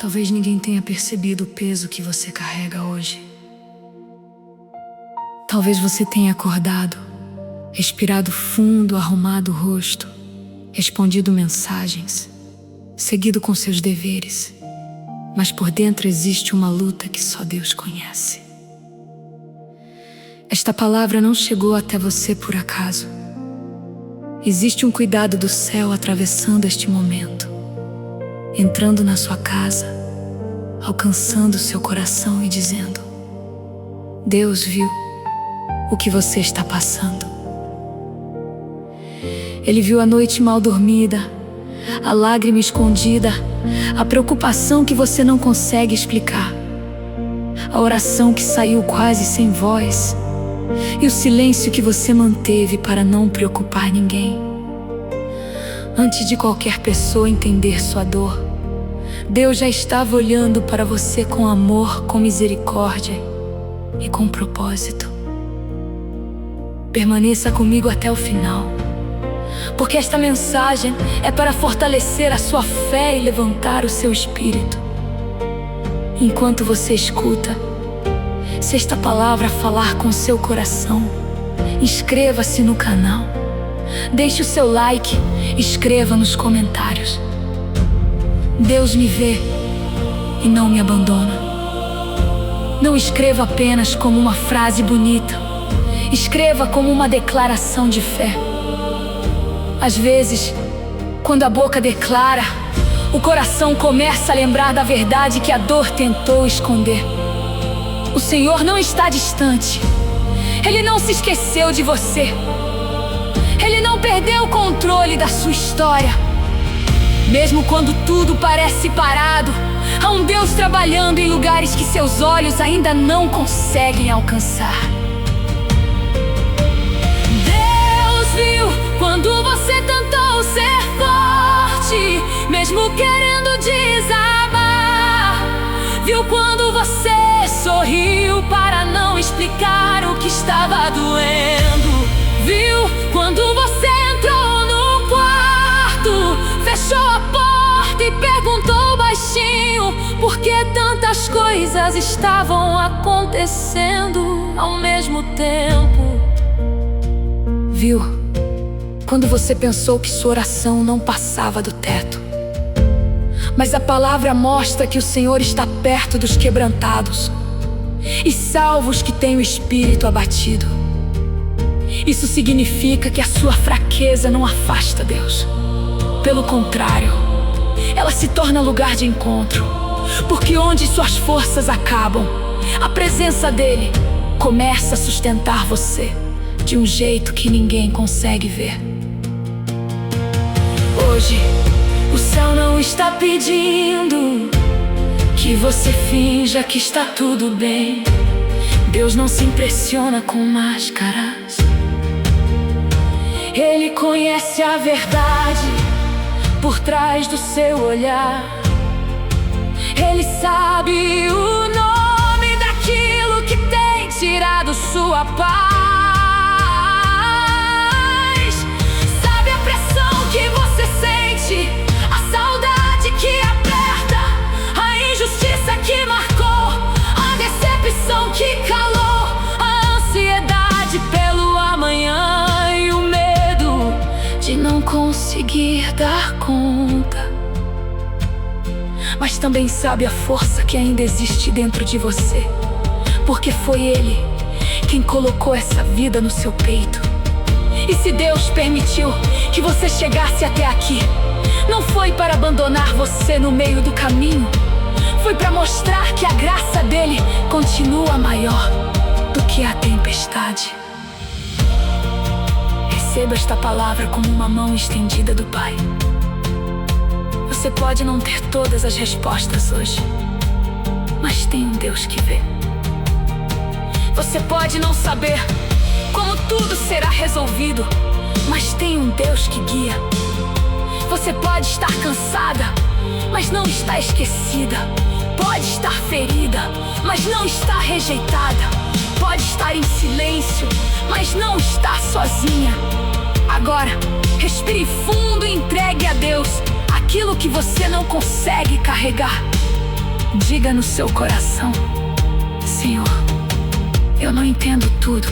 Talvez ninguém tenha percebido o peso que você carrega hoje. Talvez você tenha acordado, respirado fundo, arrumado o rosto, respondido mensagens, seguido com seus deveres, mas por dentro existe uma luta que só Deus conhece. Esta palavra não chegou até você por acaso. Existe um cuidado do céu atravessando este momento, entrando na sua casa, alcançando seu coração e dizendo: Deus viu o que você está passando. Ele viu a noite mal dormida, a lágrima escondida, a preocupação que você não consegue explicar, a oração que saiu quase sem voz e o silêncio que você manteve para não preocupar ninguém. Antes de qualquer pessoa entender sua dor, Deus já estava olhando para você com amor, com misericórdia e com propósito. Permaneça comigo até o final, porque esta mensagem é para fortalecer a sua fé e levantar o seu espírito. Enquanto você escuta, se esta palavra falar com seu coração, inscreva-se no canal, deixe o seu like, escreva nos comentários. Deus me vê e não me abandona. Não escreva apenas como uma frase bonita, escreva como uma declaração de fé. Às vezes, quando a boca declara, o coração começa a lembrar da verdade que a dor tentou esconder. O Senhor não está distante. Ele não se esqueceu de você. Ele não perdeu o controle da sua história. Mesmo quando tudo parece parado, há um Deus trabalhando em lugares que seus olhos ainda não conseguem alcançar. Deus viu quando você tentou ser forte, mesmo querendo desabar. Viu quando você sorriu para não explicar o que estava doendo. Viu quando você entrou no quarto, fechou a porta e perguntou baixinho por que tantas coisas estavam acontecendo ao mesmo tempo. Viu quando você pensou que sua oração não passava do teto. Mas a palavra mostra que o Senhor está perto dos quebrantados e salva os que têm o espírito abatido. Isso significa que a sua fraqueza não afasta Deus. Pelo contrário, ela se torna lugar de encontro, porque onde suas forças acabam, a presença dele começa a sustentar você de um jeito que ninguém consegue ver. Hoje, o céu não está pedindo que você finja que está tudo bem. Deus não se impressiona com máscaras. Ele conhece a verdade por trás do seu olhar. Ele sabe o nome daquilo que tem tirado sua paz. Sabe a pressão que você sente, a saudade que aperta, a injustiça que marcou, a decepção que calou, a ansiedade pelo amanhã e o medo de não conseguir dar conta. Mas também sabe a força que ainda existe dentro de você, porque foi Ele quem colocou essa vida no seu peito. E se Deus permitiu que você chegasse até aqui, não foi para abandonar você no meio do caminho, foi para mostrar que a graça dele continua maior do que a tempestade. Receba esta palavra como uma mão estendida do Pai. Você pode não ter todas as respostas hoje, mas tem um Deus que vê. Você pode não saber como tudo será resolvido, mas tem um Deus que guia. Você pode estar cansada, mas não está esquecida. Pode estar ferida, mas não está rejeitada. Pode estar em silêncio, mas não está sozinha. Agora, respire fundo e entregue a Deus aquilo que você não consegue carregar. Diga no seu coração: Senhor, eu não entendo tudo,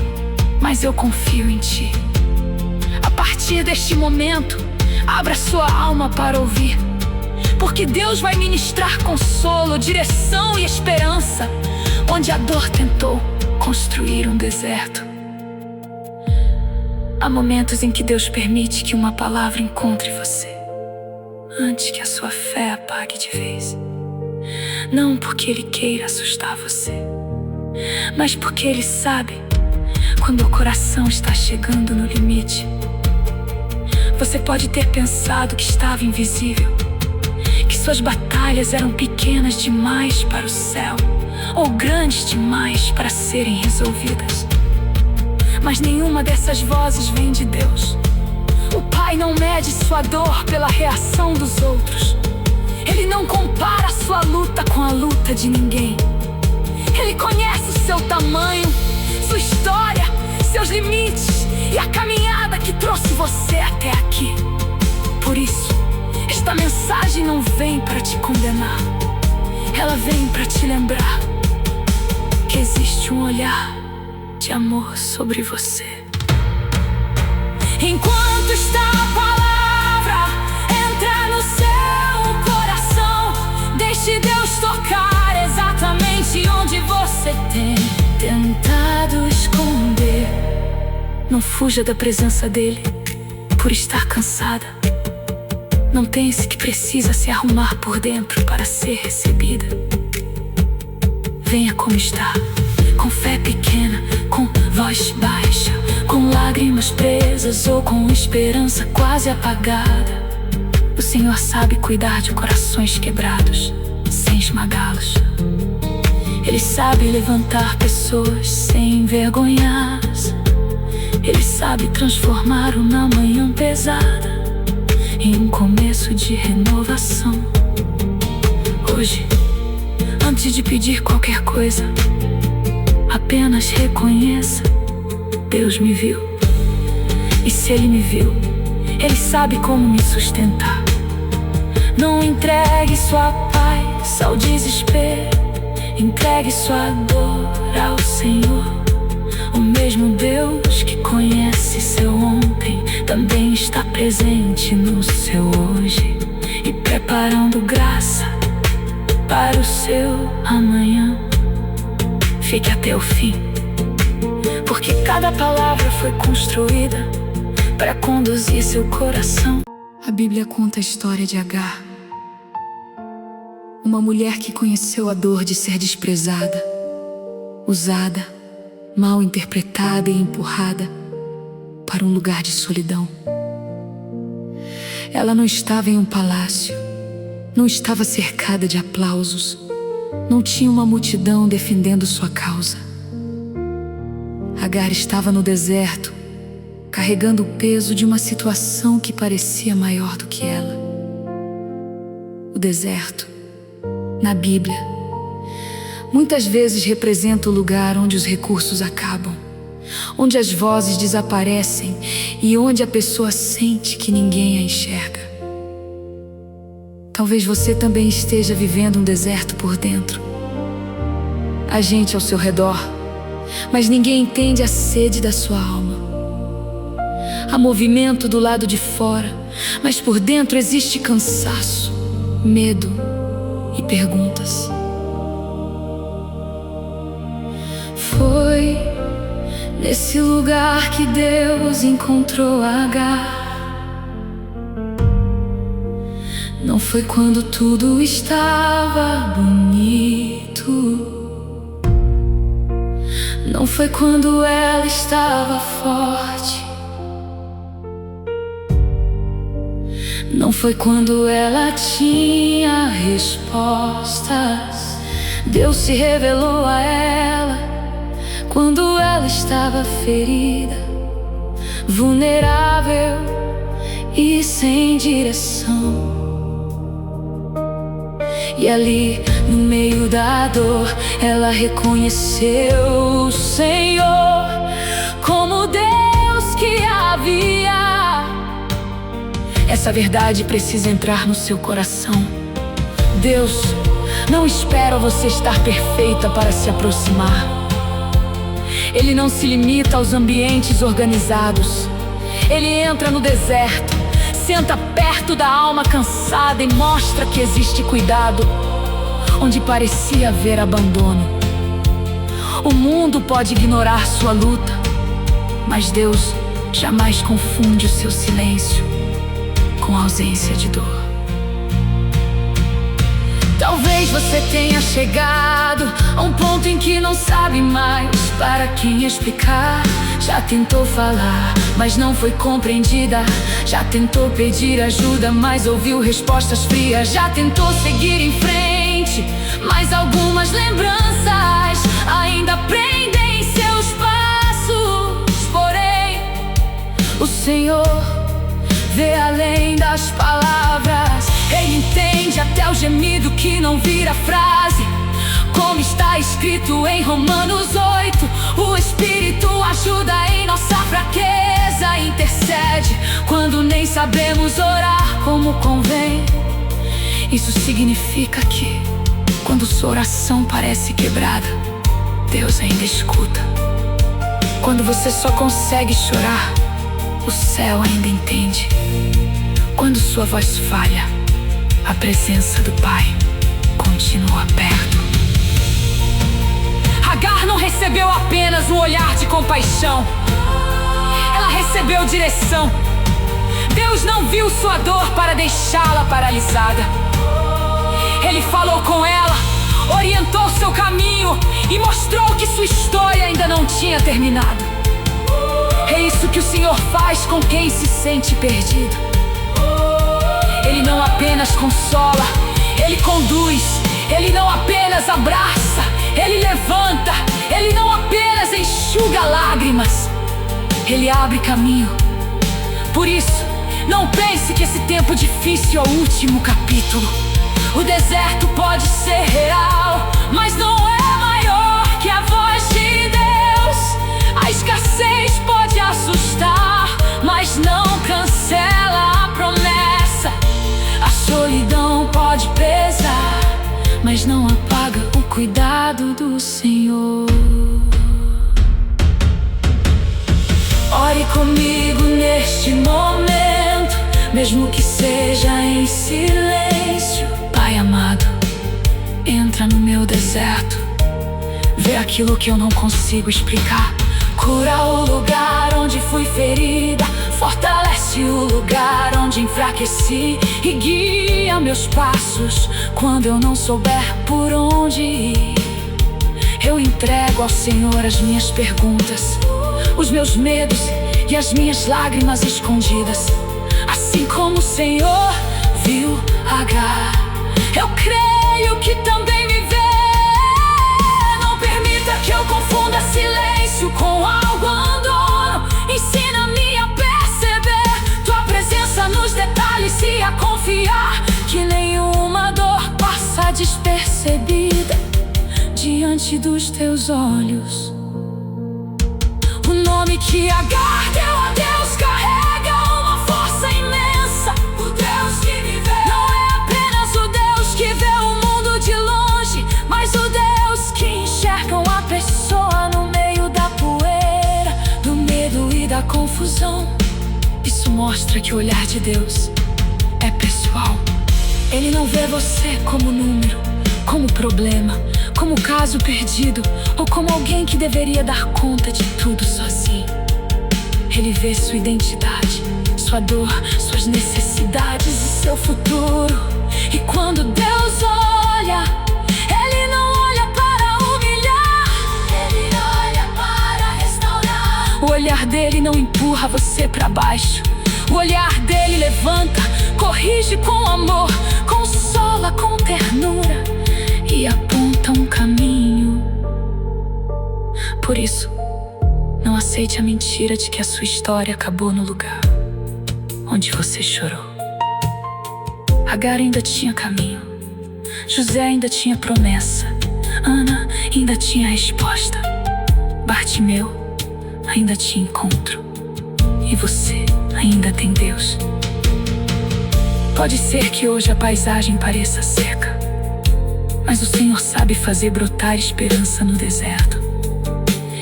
mas eu confio em Ti. A partir deste momento, abra sua alma para ouvir, porque Deus vai ministrar consolo, direção e esperança, onde a dor tentou construir um deserto. Há momentos em que Deus permite que uma palavra encontre você, antes que a sua fé apague de vez. Não porque Ele queira assustar você, mas porque Ele sabe quando o coração está chegando no limite. Você pode ter pensado que estava invisível, que suas batalhas eram pequenas demais para o céu, ou grandes demais para serem resolvidas. Mas nenhuma dessas vozes vem de Deus. O Pai não mede sua dor pela reação dos outros. Ele não compara sua luta com a luta de ninguém. Ele conhece o seu tamanho, sua história, seus limites e a caminhada que trouxe você até aqui. Por isso, esta mensagem não vem para te condenar. Ela vem para te lembrar que existe um olhar de amor sobre você. Enquanto está a palavra, entra no seu coração. Deixe Deus tocar exatamente onde você tem tentado esconder. Não fuja da presença dele por estar cansada. Não pense que precisa se arrumar por dentro para ser recebida. Venha como está, com fé pequena, com voz baixa, com lágrimas presas ou com esperança quase apagada. O Senhor sabe cuidar de corações quebrados, sem esmagá-los. Ele sabe levantar pessoas sem envergonhá-las. Ele sabe transformar uma manhã pesada em um começo de renovação. Hoje, antes de pedir qualquer coisa, apenas reconheça: Deus me viu. E se Ele me viu, Ele sabe como me sustentar. Não entregue sua paz ao desespero. Entregue sua dor ao Senhor. O mesmo Deus que conhece seu ontem também está presente no seu hoje e preparando graça para o seu amanhã. Fique até o fim, porque cada palavra foi construída para conduzir seu coração. A Bíblia conta a história de Agar, uma mulher que conheceu a dor de ser desprezada, usada, mal interpretada e empurrada para um lugar de solidão. Ela não estava em um palácio, não estava cercada de aplausos, não tinha uma multidão defendendo sua causa. Agar estava no deserto, carregando o peso de uma situação que parecia maior do que ela. O deserto, na Bíblia, muitas vezes representa o lugar onde os recursos acabam, onde as vozes desaparecem e onde a pessoa sente que ninguém a enxerga. Talvez você também esteja vivendo um deserto por dentro. Há gente ao seu redor, mas ninguém entende a sede da sua alma. Há movimento do lado de fora, mas por dentro existe cansaço, medo e perguntas. Foi nesse lugar que Deus encontrou Agar. Não foi quando tudo estava bonito. Não foi quando ela estava forte. Não foi quando ela tinha respostas. Deus se revelou a ela quando ela estava ferida, vulnerável e sem direção. E ali, no meio da dor, ela reconheceu o Senhor como Deus que havia. Essa verdade precisa entrar no seu coração. Deus não espera você estar perfeita para se aproximar. Ele não se limita aos ambientes organizados. Ele entra no deserto, senta perto da alma cansada e mostra que existe cuidado onde parecia haver abandono. O mundo pode ignorar sua luta, mas Deus jamais confunde o seu silêncio com a ausência de dor. Talvez você tenha chegado a um ponto em que não sabe mais para quem explicar. Já tentou falar, mas não foi compreendida. Já tentou pedir ajuda, mas ouviu respostas frias. Já tentou seguir em frente, mas algumas lembranças ainda prendem seus passos. Porém, o Senhor vê além das palavras. Ele entende até o gemido que não vira frase. Como está escrito em Romanos 8, o Espírito ajuda em nossa fraqueza, intercede quando nem sabemos orar como convém. Isso significa que, quando sua oração parece quebrada, Deus ainda escuta. Quando você só consegue chorar, o céu ainda entende. Quando sua voz falha, a presença do Pai continua perto. Agar não recebeu apenas um olhar de compaixão, ela recebeu direção. Deus não viu sua dor para deixá-la paralisada. Ele falou com ela, orientou seu caminho e mostrou que sua história ainda não tinha terminado. É isso que o Senhor faz com quem se sente perdido. Ele não apenas consola, Ele conduz. Ele não apenas abraça, Ele levanta. Ele não apenas enxuga lágrimas, Ele abre caminho. Por isso, não pense que esse tempo difícil é o último capítulo. O deserto pode ser real, mas não é maior que a voz de Deus. A escassez pode assustar, mas não cancela a promessa. A solidão pode pesar, mas não apaga o cuidado do Senhor. Ore comigo neste momento, mesmo que seja em silêncio. Pai amado, entra no meu deserto, vê aquilo que eu não consigo explicar. Cura o lugar onde fui ferida, fortalece o lugar onde enfraqueci e guia meus passos quando eu não souber por onde ir. Eu entrego ao Senhor as minhas perguntas, os meus medos e as minhas lágrimas escondidas. Assim como o Senhor viu Agar, eu creio que também me vê. Não permita que eu confunda silêncio com abandono. Ensina-me a perceber tua presença nos detalhes e a confiar que nenhuma dor passa despercebida diante dos teus olhos. O nome que Agar deu a Deus carrega uma força imensa. O Deus que me vê não é apenas o Deus que vê o mundo de longe, mas o Deus que enxerga uma pessoa no meio da poeira, do medo e da confusão. Isso mostra que o olhar de Deus é pessoal. Ele não vê você como número, como problema, como caso perdido ou como alguém que deveria dar conta de tudo sozinho. Ele vê sua identidade, sua dor, suas necessidades e seu futuro. E quando Deus olha, Ele não olha para humilhar, Ele olha para restaurar. O olhar dele não empurra você para baixo. O olhar dele levanta, corrige com amor, consola com ternura e aponta um caminho. Por isso, não aceite a mentira de que a sua história acabou no lugar onde você chorou. Agar ainda tinha caminho, José ainda tinha promessa, Ana ainda tinha resposta, Bartimeu ainda tinha encontro, e você ainda tem Deus. Pode ser que hoje a paisagem pareça seca, mas Mas o Senhor sabe fazer brotar esperança no deserto.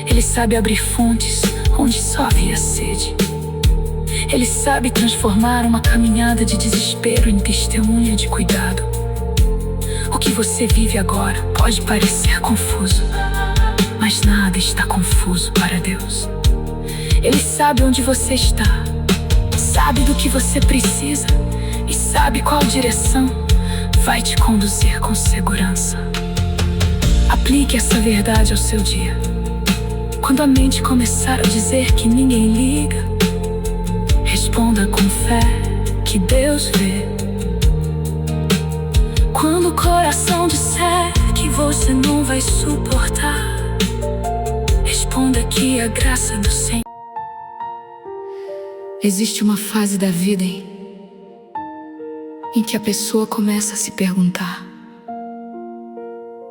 Ele sabe abrir fontes onde só havia sede. Ele sabe transformar uma caminhada de desespero em testemunha de cuidado. O que você vive agora pode parecer confuso, mas nada está confuso para Deus. Ele sabe onde você está, sabe do que você precisa e sabe qual direção vai te conduzir com segurança. Aplique essa verdade ao seu dia. Quando a mente começar a dizer que ninguém liga, responda com fé que Deus vê. Quando o coração disser que você não vai suportar, responda que a graça do Senhor. Existe uma fase da vida em que a pessoa começa a se perguntar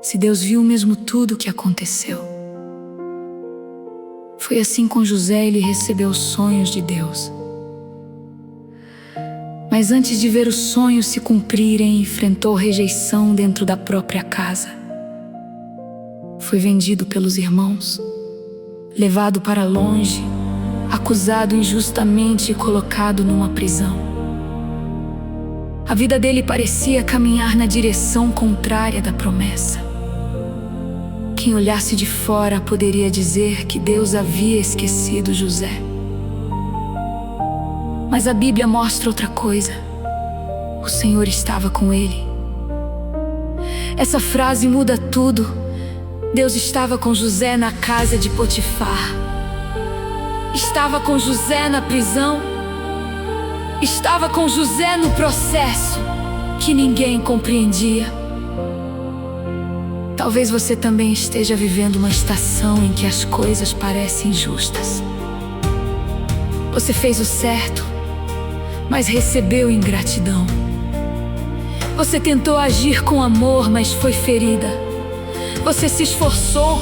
se Deus viu mesmo tudo o que aconteceu. Foi assim com José, ele recebeu os sonhos de Deus. Mas antes de ver os sonhos se cumprirem, enfrentou rejeição dentro da própria casa. Foi vendido pelos irmãos, levado para longe, acusado injustamente e colocado numa prisão. A vida dele parecia caminhar na direção contrária da promessa. Quem olhasse de fora poderia dizer que Deus havia esquecido José. Mas a Bíblia mostra outra coisa. O Senhor estava com ele. Essa frase muda tudo. Deus estava com José na casa de Potifar. Estava com José na prisão. Estava com José no processo que ninguém compreendia. Talvez você também esteja vivendo uma estação em que as coisas parecem injustas. Você fez o certo, mas recebeu ingratidão. Você tentou agir com amor, mas foi ferida. Você se esforçou,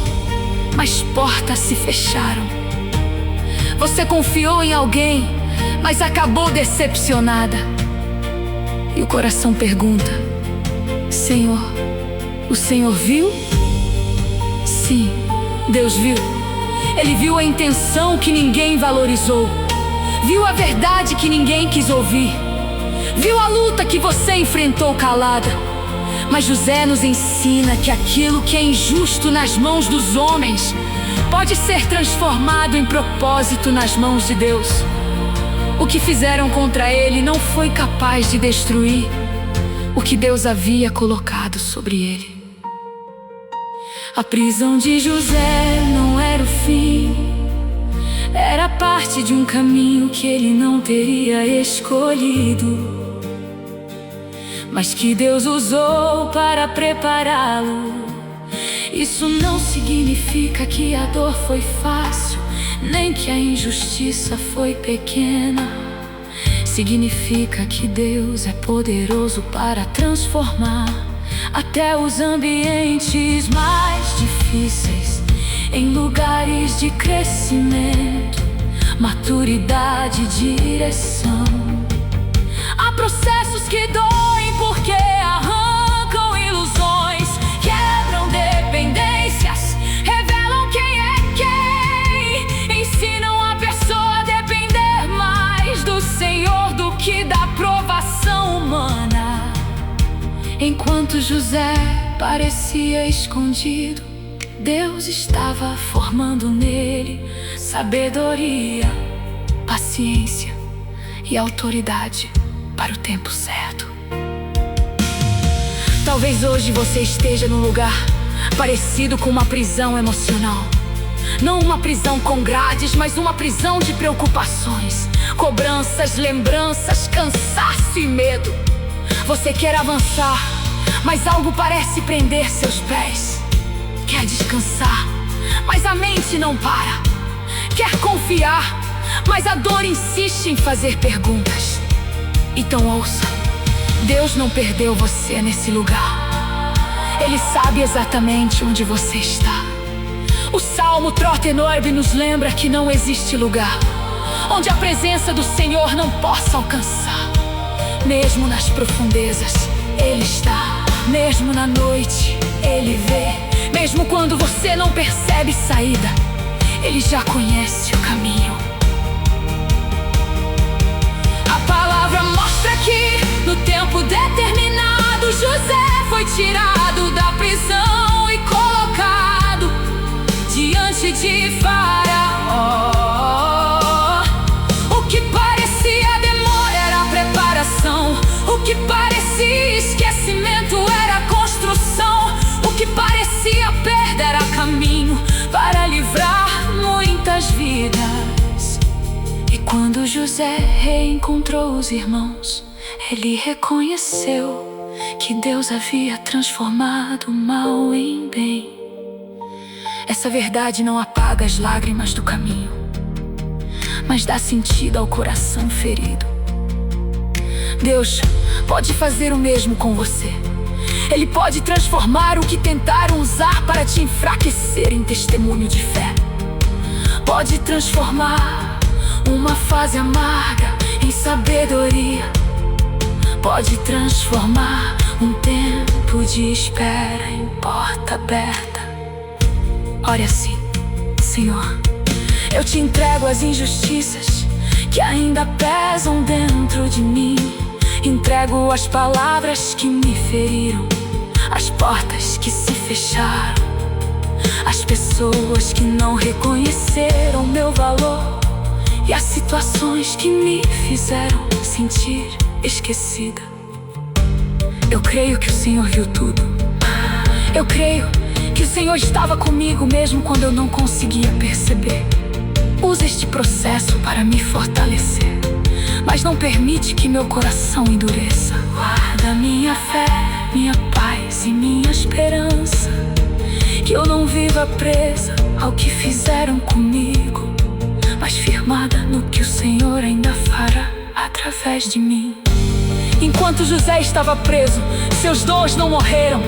mas portas se fecharam. Você confiou em alguém, mas acabou decepcionada. E o coração pergunta: Senhor, o Senhor viu? Sim, Deus viu. Ele viu a intenção que ninguém valorizou. Viu a verdade que ninguém quis ouvir. Viu a luta que você enfrentou calada. Mas José nos ensina que aquilo que é injusto nas mãos dos homens pode ser transformado em propósito nas mãos de Deus. O que fizeram contra ele não foi capaz de destruir o que Deus havia colocado sobre ele. A prisão de José não era o fim, era parte de um caminho que ele não teria escolhido, mas que Deus usou para prepará-lo. Isso não significa que a dor foi fácil, nem que a injustiça foi pequena. Significa que Deus é poderoso para transformar até os ambientes mais difíceis em lugares de crescimento, maturidade e direção. Há processos que doem porque arrancam ilusões, quebram dependências, revelam quem é quem, ensinam a pessoa a depender mais do Senhor do que da aprovação humana. Enquanto José parecia escondido, Deus estava formando nele sabedoria, paciência e autoridade para o tempo certo. Talvez hoje você esteja num lugar parecido com uma prisão emocional. Não uma prisão com grades, mas uma prisão de preocupações, cobranças, lembranças, cansaço e medo. Você quer avançar, mas algo parece prender seus pés. Quer descansar, mas a mente não para. Quer confiar, mas a dor insiste em fazer perguntas. Então ouça, Deus não perdeu você nesse lugar. Ele sabe exatamente onde você está. O Salmo Trotenor nos lembra que não existe lugar onde a presença do Senhor não possa alcançar. Mesmo nas profundezas, Ele está. Mesmo na noite, quando você não percebe saída, Ele já conhece o caminho. A palavra mostra que no tempo determinado José foi tirado da prisão e colocado diante de Faraó. O que parecia demora era preparação. O que parecia esquecimento era construção. O que parecia perda era caminho para livrar muitas vidas. E quando José reencontrou os irmãos, ele reconheceu que Deus havia transformado o mal em bem. Essa verdade não apaga as lágrimas do caminho, mas dá sentido ao coração ferido. Deus pode fazer o mesmo com você. Ele pode transformar o que tentaram usar para te enfraquecer em testemunho de fé. Pode transformar uma fase amarga em sabedoria. Pode transformar um tempo de espera em porta aberta. Ore assim: Senhor, eu te entrego as injustiças que ainda pesam dentro de mim. Entrego as palavras que me feriram, as portas que se fecharam, as pessoas que não reconheceram meu valor e as situações que me fizeram sentir esquecida. Eu creio que o Senhor viu tudo. Eu creio que o Senhor estava comigo mesmo quando eu não conseguia perceber. Usa este processo para me fortalecer, mas não permite que meu coração endureça. Guarda minha fé, minha paz e minha esperança, que eu não viva presa ao que fizeram comigo, mas firmada no que o Senhor ainda fará através de mim. Enquanto José estava preso, seus dons não morreram.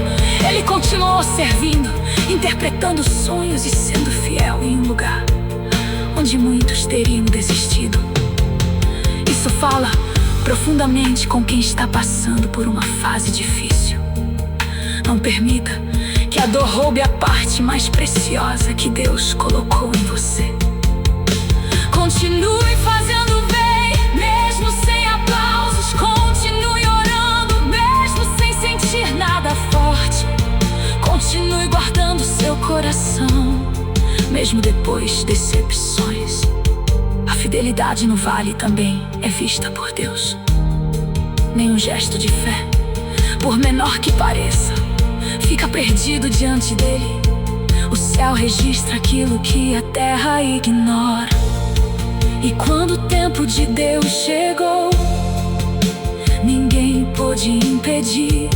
Ele continuou servindo, interpretando sonhos e sendo fiel em um lugar onde muitos teriam desistido. Isso fala profundamente com quem está passando por uma fase difícil. Não permita que a dor roube a parte mais preciosa que Deus colocou em você. Continue fazendo bem, mesmo sem aplausos. Continue orando, mesmo sem sentir nada forte. Continue guardando seu coração, mesmo depois de decepções. A fidelidade no vale também é vista por Deus. Nenhum gesto de fé, por menor que pareça, fica perdido diante dele. O céu registra aquilo que a terra ignora. E quando o tempo de Deus chegou, ninguém pôde impedir.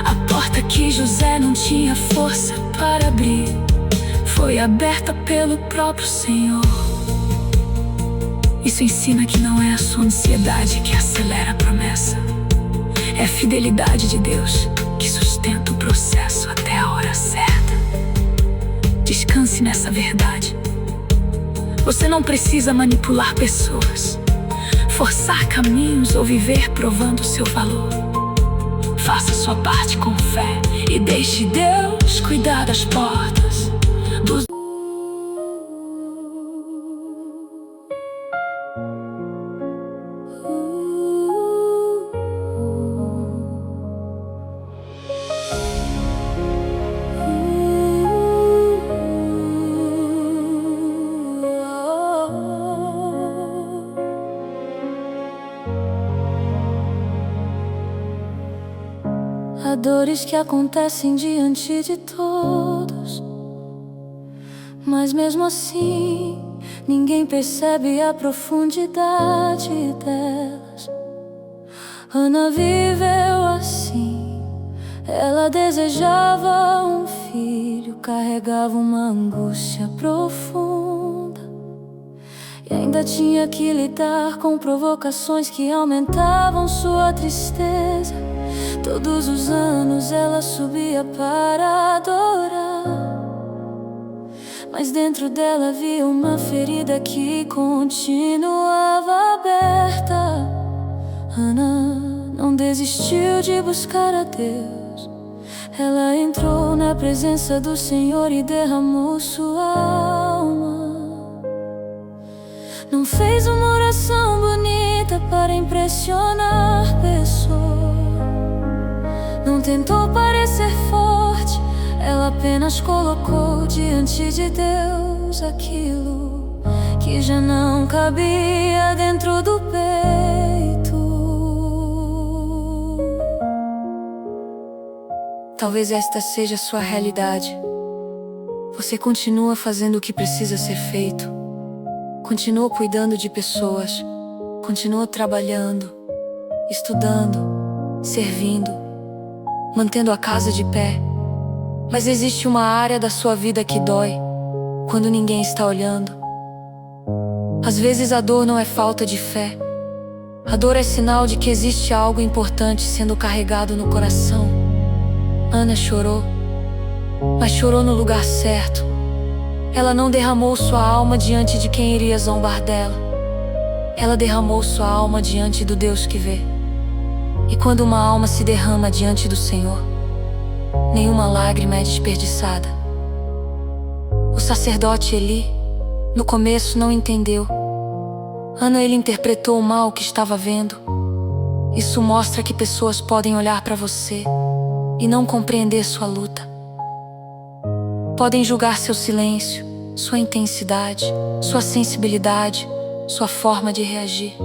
A porta que José não tinha força para abrir foi aberta pelo próprio Senhor. Isso ensina que não é a sua ansiedade que acelera a promessa. É a fidelidade de Deus que sustenta o processo até a hora certa. Descanse nessa verdade. Você não precisa manipular pessoas, forçar caminhos ou viver provando seu valor. Faça sua parte com fé e deixe Deus cuidar das portas dos... Há dores que acontecem diante de todos, mas mesmo assim ninguém percebe a profundidade delas. Ana viveu assim. Ela desejava um filho, carregava uma angústia profunda e ainda tinha que lidar com provocações que aumentavam sua tristeza. Todos os anos ela subia para adorar, mas dentro dela havia uma ferida que continuava aberta. Ana não desistiu de buscar a Deus. Ela entrou na a presença do Senhor e derramou sua alma. Não fez uma oração bonita para impressionar pessoas. Não tentou parecer forte, ela apenas colocou diante de Deus aquilo que já não cabia dentro do peito. Talvez esta seja a sua realidade. Você continua fazendo o que precisa ser feito, continua cuidando de pessoas, continua trabalhando, estudando, servindo, mantendo a casa de pé. Mas existe uma área da sua vida que dói quando ninguém está olhando. Às vezes a dor não é falta de fé. A dor é sinal de que existe algo importante sendo carregado no coração. Ana chorou, mas chorou no lugar certo. Ela não derramou sua alma diante de quem iria zombar dela. Ela derramou sua alma diante do Deus que vê. E quando uma alma se derrama diante do Senhor, nenhuma lágrima é desperdiçada. O sacerdote Eli, no começo, não entendeu. Ana, ele interpretou o mal que estava vendo. Isso mostra que pessoas podem olhar para você e não compreender sua luta. Podem julgar seu silêncio, sua intensidade, sua sensibilidade, sua forma de reagir.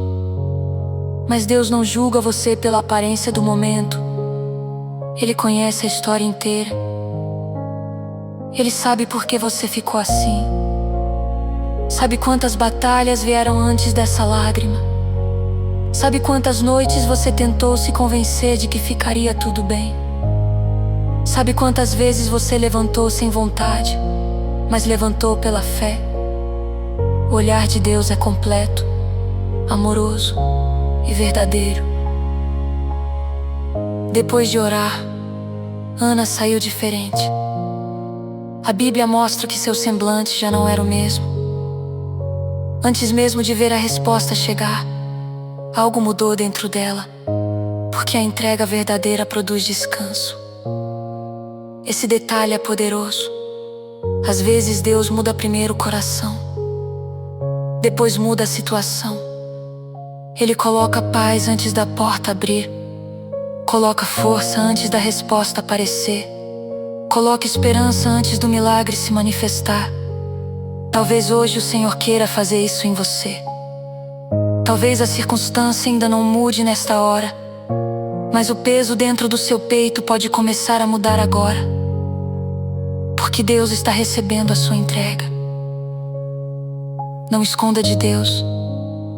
Mas Deus não julga você pela aparência do momento. Ele conhece a história inteira. Ele sabe por que você ficou assim. Sabe quantas batalhas vieram antes dessa lágrima. Sabe quantas noites você tentou se convencer de que ficaria tudo bem. Sabe quantas vezes você levantou sem vontade, mas levantou pela fé. O olhar de Deus é completo, amoroso e verdadeiro. Depois de orar, Ana saiu diferente. A Bíblia mostra que seu semblante já não era o mesmo. Antes mesmo de ver a resposta chegar, algo mudou dentro dela, porque a entrega verdadeira produz descanso. Esse detalhe é poderoso. Às vezes Deus muda primeiro o coração, depois muda a situação. Ele coloca paz antes da porta abrir, coloca força antes da resposta aparecer, coloca esperança antes do milagre se manifestar. Talvez hoje o Senhor queira fazer isso em você. Talvez a circunstância ainda não mude nesta hora, mas o peso dentro do seu peito pode começar a mudar agora, porque Deus está recebendo a sua entrega. Não esconda de Deus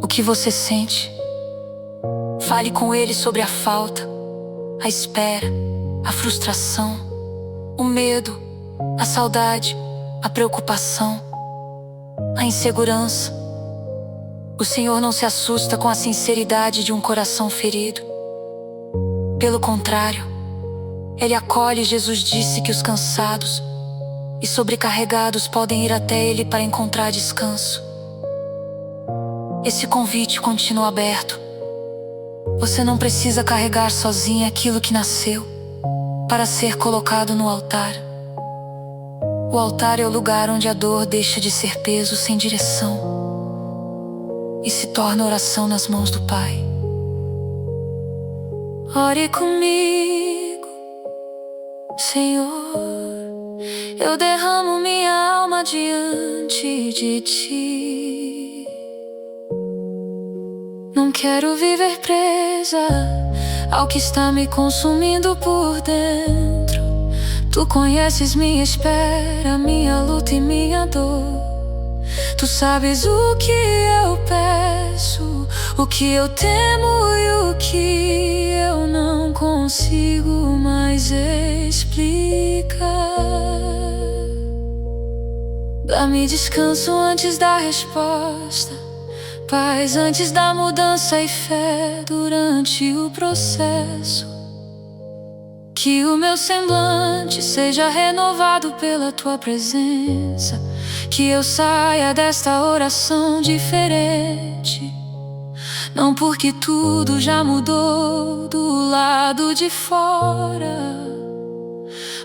o que você sente. Fale com Ele sobre a falta, a espera, a frustração, o medo, a saudade, a preocupação, a insegurança. O Senhor não se assusta com a sinceridade de um coração ferido. Pelo contrário, Ele acolhe. Jesus disse que os cansados e sobrecarregados podem ir até Ele para encontrar descanso. Esse convite continua aberto. Você não precisa carregar sozinha aquilo que nasceu para ser colocado no altar. O altar é o lugar onde a dor deixa de ser peso sem direção e se torna oração nas mãos do Pai. Ore comigo, Senhor. Eu derramo minha alma diante de Ti. Não quero viver presa ao que está me consumindo por dentro. Tu conheces minha espera, minha luta e minha dor. Tu sabes o que eu peço, o que eu temo e o que eu não consigo mais explicar. Dá-me descanso antes da resposta, paz antes da mudança e fé durante o processo. Que o meu semblante seja renovado pela Tua presença. Que eu saia desta oração diferente, não porque tudo já mudou do lado de fora,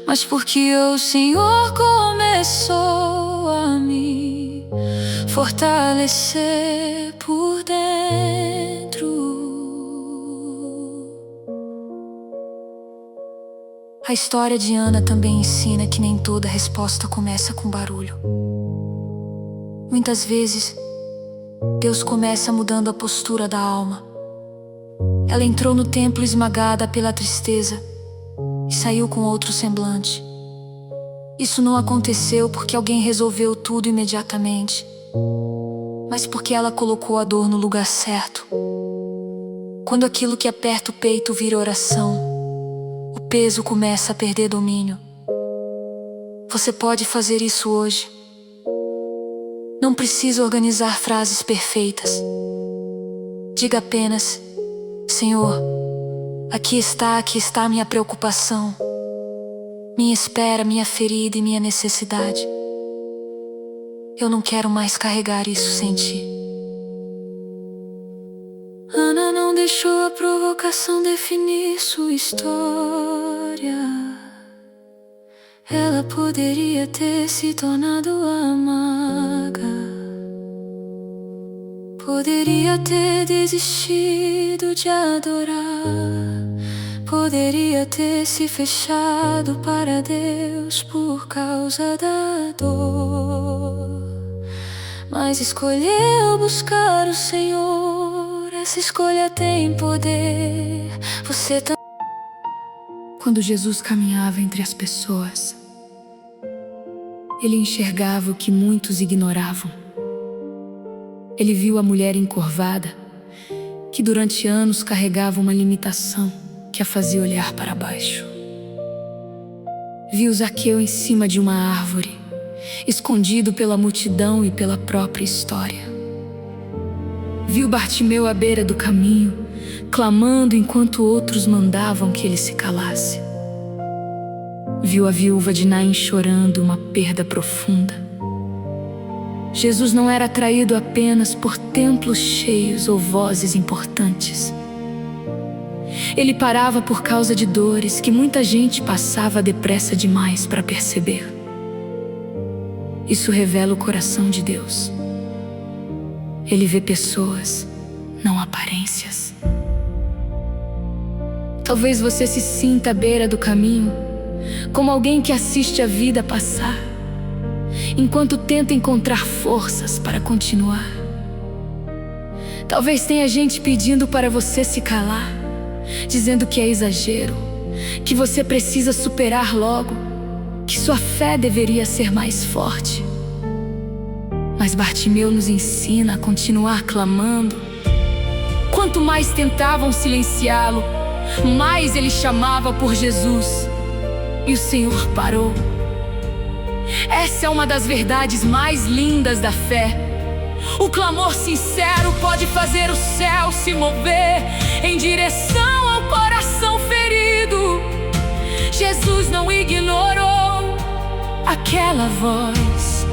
mas porque o Senhor começou a me fortalecer por dentro. A história de Ana também ensina que nem toda resposta começa com barulho. Muitas vezes, Deus começa mudando a postura da alma. Ela entrou no templo esmagada pela tristeza e saiu com outro semblante. Isso não aconteceu porque alguém resolveu tudo imediatamente, mas porque ela colocou a dor no lugar certo. Quando aquilo que aperta o peito vira oração, o peso começa a perder domínio. Você pode fazer isso hoje. Não precisa organizar frases perfeitas. Diga apenas: Senhor, aqui está a minha preocupação, minha espera, minha ferida e minha necessidade. Eu não quero mais carregar isso sem ti. Ana não deixou a provocação definir sua história. Ela poderia ter se tornado amarga, poderia ter desistido de adorar, poderia ter se fechado para Deus por causa da dor, mas escolheu buscar o Senhor. Essa escolha tem poder. Você também. Quando Jesus caminhava entre as pessoas, ele enxergava o que muitos ignoravam. Ele viu a mulher encurvada, que durante anos carregava uma limitação que a fazia olhar para baixo. Viu Zaqueu em cima de uma árvore, escondido pela multidão e pela própria história. Viu Bartimeu à beira do caminho, clamando enquanto outros mandavam que ele se calasse. Viu a viúva de Naim chorando uma perda profunda. Jesus não era atraído apenas por templos cheios ou vozes importantes. Ele parava por causa de dores que muita gente passava depressa demais para perceber. Isso revela o coração de Deus. Ele vê pessoas, não aparências. Talvez você se sinta à beira do caminho, como alguém que assiste a vida passar, enquanto tenta encontrar forças para continuar. Talvez tenha gente pedindo para você se calar, dizendo que é exagero, que você precisa superar logo, que sua fé deveria ser mais forte. Mas Bartimeu nos ensina a continuar clamando. Quanto mais tentavam silenciá-lo, mais ele chamava por Jesus. E o Senhor parou. Essa é uma das verdades mais lindas da fé. O clamor sincero pode fazer o céu se mover em direção ao coração ferido. Jesus não ignorou aquela voz.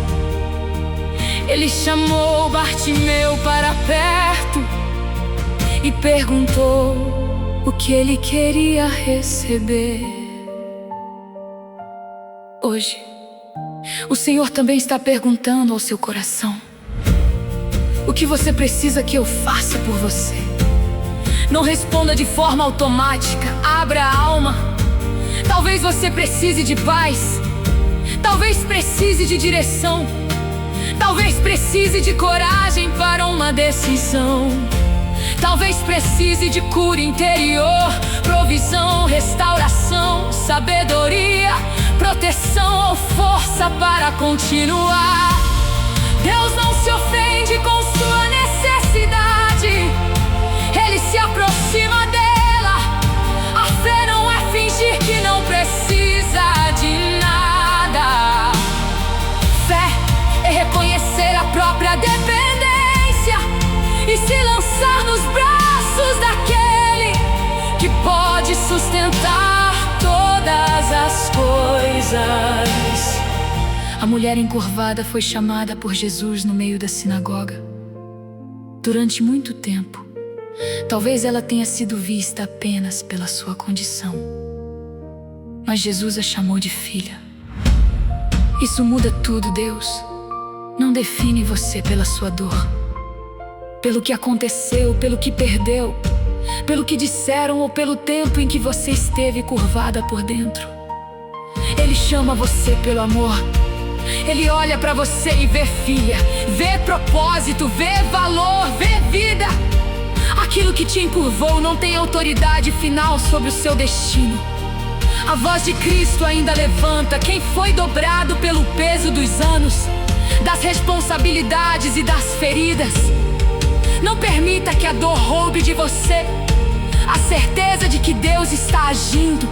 Ele chamou Bartimeu para perto e perguntou o que ele queria receber. Hoje, o Senhor também está perguntando ao seu coração: o que você precisa que eu faça por você? Não responda de forma automática, abra a alma. Talvez você precise de paz, talvez precise de direção, talvez precise de coragem para uma decisão. Talvez precise de cura interior, provisão, restauração, sabedoria, proteção ou força para continuar. Deus não se ofende com sua necessidade, Ele se aproxima dela. A fé não é fingir que não precisa de nada. Fé é reconhecer a própria dependência e se lançar nos braços daquele que pode sustentar todas as coisas. A mulher encurvada foi chamada por Jesus no meio da sinagoga. Durante muito tempo, talvez ela tenha sido vista apenas pela sua condição. mas Jesus a chamou de filha. Isso muda tudo, Deus. Não define você pela sua dor, pelo que aconteceu, pelo que perdeu, pelo que disseram ou pelo tempo em que você esteve curvada por dentro. Ele chama você pelo amor. Ele olha pra você e vê filha, vê propósito, vê valor, vê vida. Aquilo que te encurvou não tem autoridade final sobre o seu destino. A voz de Cristo ainda levanta quem foi dobrado pelo peso dos anos, das responsabilidades e das feridas. Não permita que a dor roube de você a certeza de que Deus está agindo.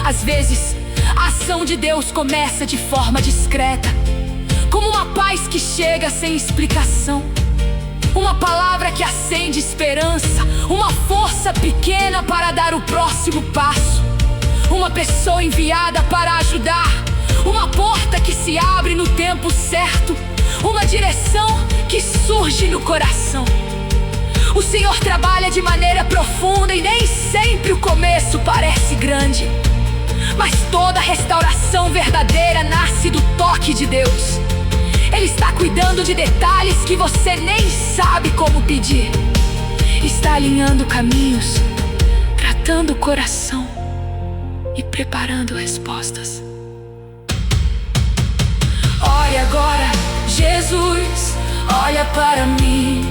Às vezes, a ação de Deus começa de forma discreta, como uma paz que chega sem explicação, uma palavra que acende esperança, uma força pequena para dar o próximo passo, uma pessoa enviada para ajudar, uma porta que se abre no tempo certo, uma direção que surge no coração. O Senhor trabalha de maneira profunda e nem sempre o começo parece grande, mas toda restauração verdadeira nasce do toque de Deus. Ele está cuidando de detalhes que você nem sabe como pedir. Está alinhando caminhos, tratando o coração e preparando respostas. Ore agora, Jesus, olha para mim,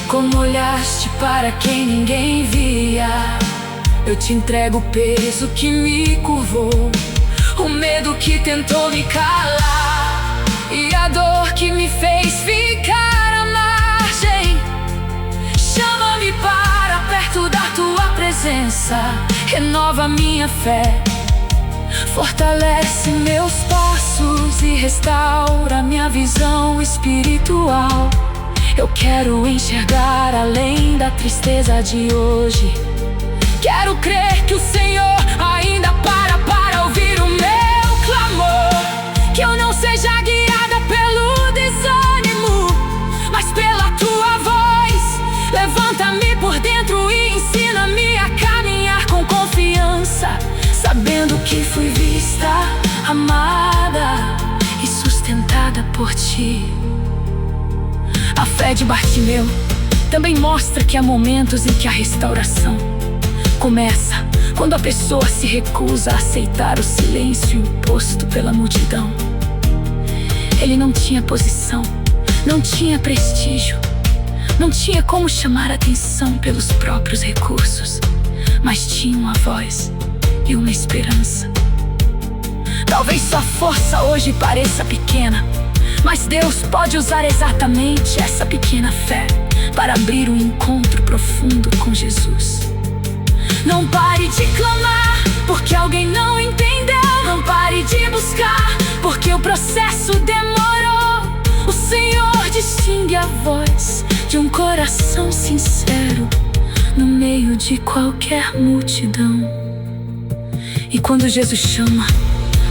como olhaste para quem ninguém via. Eu te entrego o peso que me curvou, o medo que tentou me calar e a dor que me fez ficar à margem. Chama-me para perto da tua presença, renova minha fé, fortalece meus passos e restaura minha visão espiritual. Eu quero enxergar além da tristeza de hoje. Quero crer que o Senhor ainda para ouvir o meu clamor. Que eu não seja guiada pelo desânimo, mas pela tua voz. Levanta-me por dentro e ensina-me a caminhar com confiança, sabendo que fui vista, amada e sustentada por ti. A fé de Bartimeu também mostra que há momentos em que a restauração começa quando a pessoa se recusa a aceitar o silêncio imposto pela multidão. Ele não tinha posição, não tinha prestígio, não tinha como chamar atenção pelos próprios recursos, mas tinha uma voz e uma esperança. Talvez sua força hoje pareça pequena, mas Deus pode usar exatamente essa pequena fé para abrir um encontro profundo com Jesus. Não pare de clamar porque alguém não entendeu. Não pare de buscar porque o processo demorou. O Senhor distingue a voz de um coração sincero no meio de qualquer multidão. E quando Jesus chama,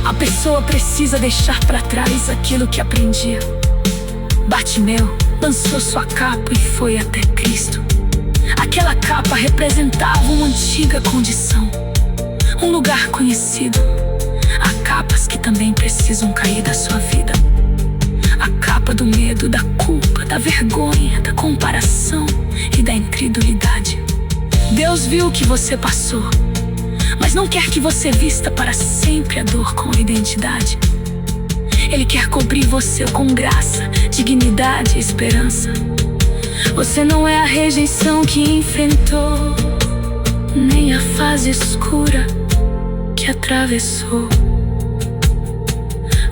a pessoa precisa deixar para trás aquilo que aprendia. Bartimeu lançou sua capa e foi até Cristo. Aquela capa representava uma antiga condição, um lugar conhecido. Há capas que também precisam cair da sua vida. A capa do medo, da culpa, da vergonha, da comparação e da incredulidade. Deus viu o que você passou, mas não quer que você vista para sempre a dor com identidade. Ele quer cobrir você com graça, dignidade e esperança. Você não é a rejeição que enfrentou, nem a fase escura que atravessou.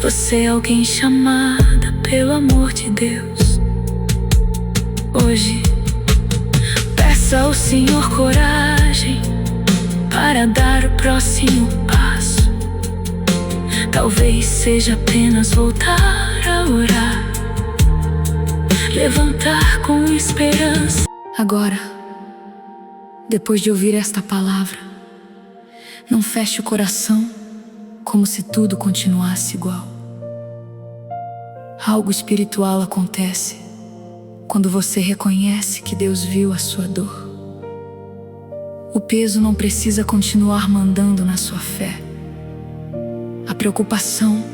Você é alguém chamada pelo amor de Deus. Hoje, peça ao Senhor coragem para dar o próximo passo. Talvez seja apenas voltar a orar, levantar com esperança. Agora, depois de ouvir esta palavra, não feche o coração como se tudo continuasse igual. Algo espiritual acontece quando você reconhece que Deus viu a sua dor. O peso não precisa continuar mandando na sua fé. preocupação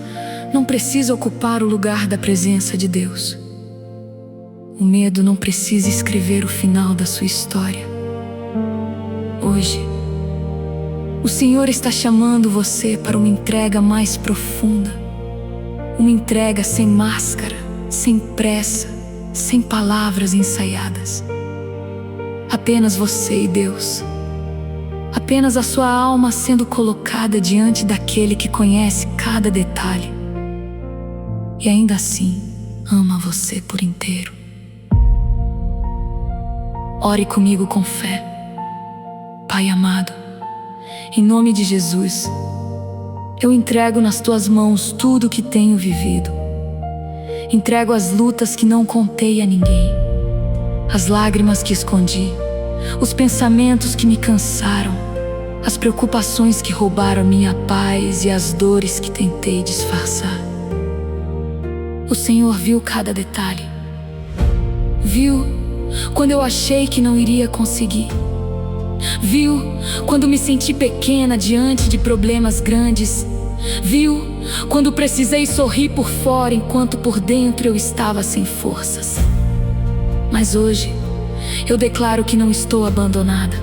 não precisa ocupar o lugar da presença de Deus. O medo não precisa escrever o final da sua história. Hoje, o Senhor está chamando você para uma entrega mais profunda. Uma entrega sem máscara, sem pressa, sem palavras ensaiadas. Apenas você e Deus. Apenas a sua alma sendo colocada diante daquele que conhece cada detalhe. E ainda assim, ama você por inteiro. Ore comigo com fé. Pai amado, em nome de Jesus, eu entrego nas tuas mãos tudo o que tenho vivido. Entrego as lutas que não contei a ninguém, as lágrimas que escondi, os pensamentos que me cansaram, as preocupações que roubaram minha paz e as dores que tentei disfarçar. O Senhor viu cada detalhe. Viu quando eu achei que não iria conseguir. Viu quando me senti pequena diante de problemas grandes. Viu quando precisei sorrir por fora enquanto por dentro eu estava sem forças. Mas hoje eu declaro que não estou abandonada.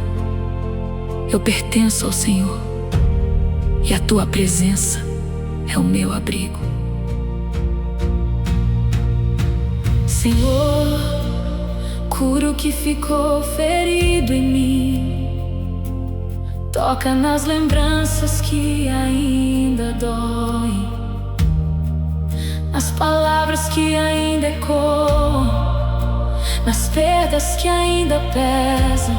Eu pertenço ao Senhor e a tua presença é o meu abrigo. Senhor, cura o que ficou ferido em mim. Toca nas lembranças que ainda doem, nas palavras que ainda ecoam, nas perdas que ainda pesam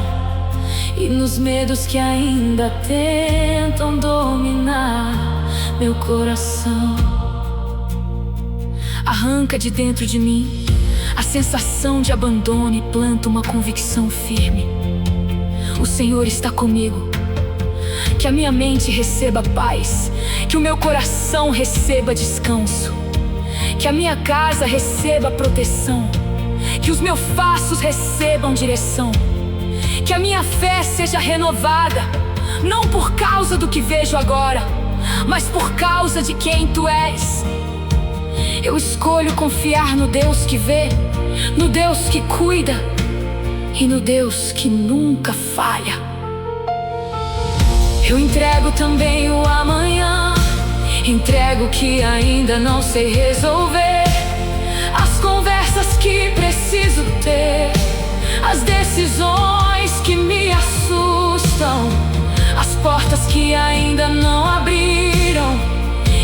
e nos medos que ainda tentam dominar meu coração. Arranca de dentro de mim a sensação de abandono e planta uma convicção firme. O Senhor está comigo. Que a minha mente receba paz, que o meu coração receba descanso, que a minha casa receba proteção, que os meus passos recebam direção, que a minha fé seja renovada, não por causa do que vejo agora, mas por causa de quem Tu és. Eu escolho confiar no Deus que vê, no Deus que cuida e no Deus que nunca falha. Eu entrego também o amanhã, entrego o que ainda não sei resolver, as conversas que preciso ter, as decisões que me assustam, as portas que ainda não abriram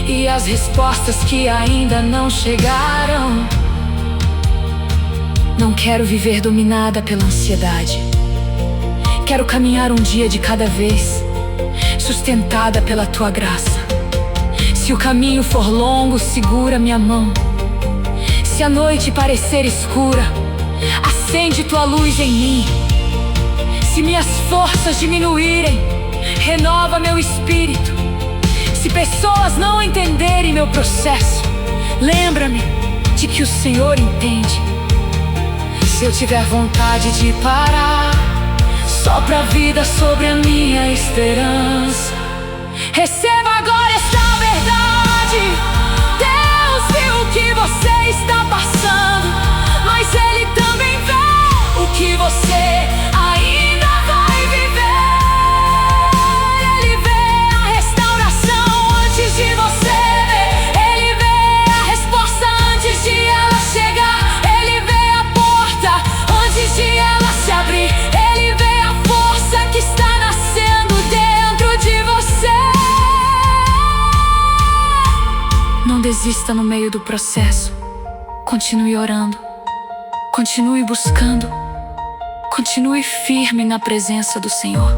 e as respostas que ainda não chegaram. Não quero viver dominada pela ansiedade. Quero caminhar um dia de cada vez, sustentada pela Tua graça. Se o caminho for longo, segura minha mão. Se a noite parecer escura, acende Tua luz em mim. Se minhas forças diminuírem, renova meu espírito. Se pessoas não entenderem meu processo, lembra-me de que o Senhor entende. Se eu tiver vontade de parar, sopra a vida sobre a minha esperança. Receba agora esta verdade. Deus viu o que você está passando, mas Ele também vê o que você ainda vai viver. Ele vê a restauração antes de você ver. Ele vê a resposta antes de ela chegar. Ele vê a porta antes de ela se abrir. Ele vê a força que está nascendo dentro de você. Não desista no meio do processo. Continue orando, continue buscando, continue firme na presença do Senhor.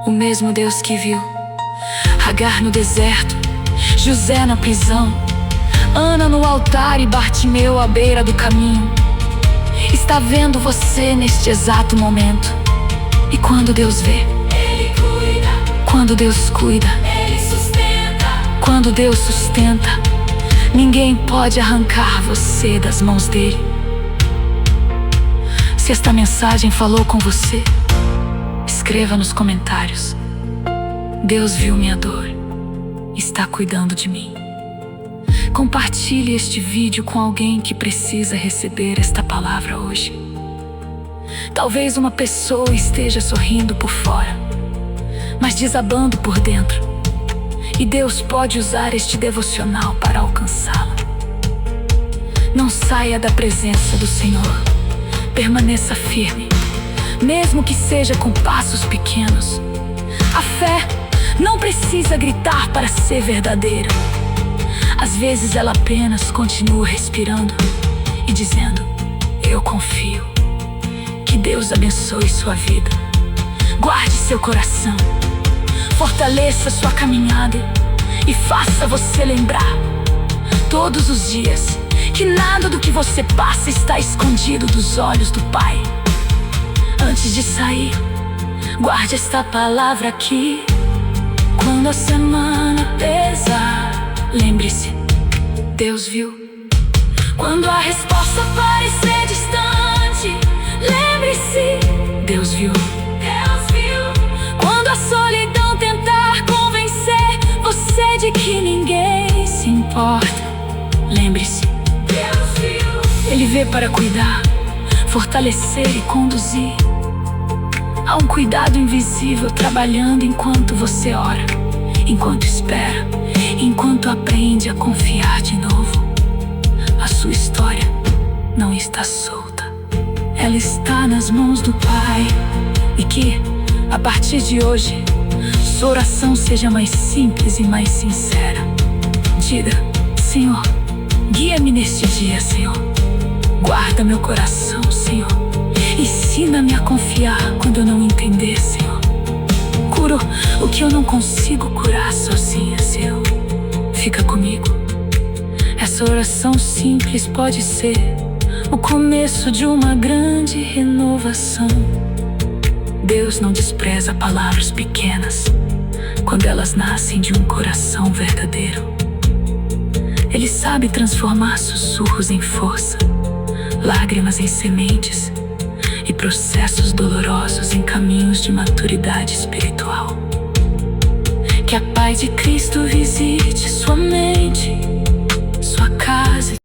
O mesmo Deus que viu Agar no deserto, José na prisão, Ana no altar e Bartimeu à beira do caminho, está vendo você neste exato momento. E quando Deus vê, Ele cuida. Quando Deus cuida, Ele sustenta. Quando Deus sustenta, ninguém pode arrancar você das mãos dele. Se esta mensagem falou com você, escreva nos comentários: Deus viu minha dor está cuidando de mim. Compartilhe este vídeo com alguém que precisa receber esta palavra hoje. Talvez uma pessoa esteja sorrindo por fora, mas desabando por dentro. E Deus pode usar este devocional para alcançá-la. Não saia da presença do Senhor. Permaneça firme, mesmo que seja com passos pequenos. A fé não precisa gritar para ser verdadeira. Às vezes ela apenas continua respirando e dizendo: eu confio. Que Deus abençoe sua vida. Guarde seu coração, fortaleça sua caminhada e faça você lembrar todos os dias que nada do que você passa está escondido dos olhos do Pai. Antes de sair, guarde esta palavra aqui. Quando a semana pesar, lembre-se, Deus viu. Quando a resposta parecer distante, lembre-se, Deus viu. Deus viu. Quando a solidão tentar convencer você de que ninguém se importa, lembre-se, Deus viu. Ele vê para cuidar, fortalecer e conduzir. Há um cuidado invisível trabalhando enquanto você ora, enquanto espera, enquanto aprende a confiar de novo. A sua história não está solta, ela está nas mãos do Pai. E que, a partir de hoje, sua oração seja mais simples e mais sincera. Diga: Senhor, guia-me neste dia, Senhor. Guarda meu coração, Senhor. Ensina-me a confiar quando eu não entender, Senhor. Curo o que eu não consigo curar sozinha, Senhor. Fica comigo. Essa oração simples pode ser o começo de uma grande renovação. Deus não despreza palavras pequenas quando elas nascem de um coração verdadeiro. Ele sabe transformar sussurros em força, lágrimas em sementes e processos dolorosos em caminhos de maturidade espiritual. Que a paz de Cristo visite sua mente